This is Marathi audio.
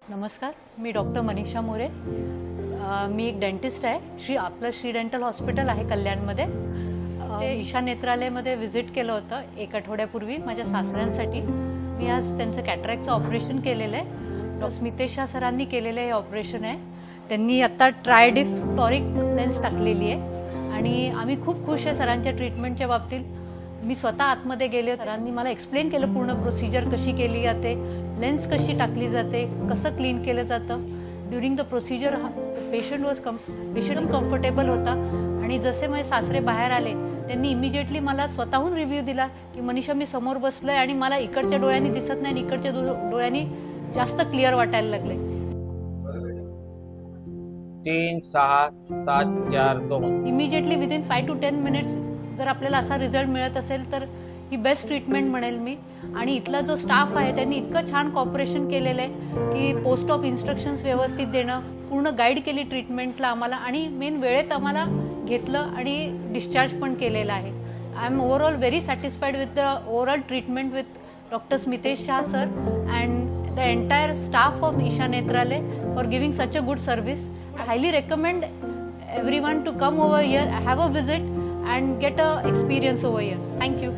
नमस्कार, मी डॉक्टर मनीषा मोरे. मी एक डेंटिस्ट आहे. आपलं श्री डेंटल हॉस्पिटल आहे कल्याणमध्ये. ते ईशा नेत्रालयमध्ये व्हिजिट केलं होतं एक आठवड्यापूर्वी माझ्या सासऱ्यांसाठी. मी आज त्यांचं कॅटरॅक्टचं ऑपरेशन केलेलं आहे. डॉक्टर स्मितेश शाह सरांनी केलेलं हे ऑपरेशन आहे. त्यांनी आत्ता ट्रायडिफ फ्लोरिक लेन्स टाकलेली आहे आणि आम्ही खूप खुश आहे सरांच्या ट्रीटमेंटच्या बाबतीत. मी स्वतः आतमध्ये गेले, सरांनी मला एक्सप्लेन केलं पूर्ण प्रोसिजर कशी केली जाते, लेन्स कशी टाकली जाते, कसं क्लीन केलं जातं. During the procedure patient comfortable होता आणि जसे माझे सासरे बाहेर आले त्यांनी इमिजिएटली मला स्वतःहून रिव्ह्यू दिला की मनीषा, मी समोर बसलोय आणि मला इकडच्या डोळ्यांनी दिसत नाही आणि इकडच्या डोळ्यांनी जास्त क्लिअर वाटायला लागले. 3, 6, 7, 4, 2 इमिजिएटली विदिन 5 to 10 मिनिट्स जर आपल्याला असा रिझल्ट मिळत असेल तर ही बेस्ट ट्रीटमेंट म्हणेल मी. आणि इथला जो स्टाफ आहे त्यांनी इतकं छान कॉपरेशन केलेलं आहे की पोस्ट ऑफ इन्स्ट्रक्शन्स व्यवस्थित देणं, पूर्ण गाईड केली ट्रीटमेंटला आम्हाला आणि मेन वेळेत आम्हाला घेतलं आणि डिस्चार्ज पण केलेला आहे. I am overall very satisfied with the overall treatment with doctor Smitesh Shah sir and the entire staff of Isha Netralay for giving such a good service. I highly recommend everyone to come over here, have a visit and get a experience over here. Thank you.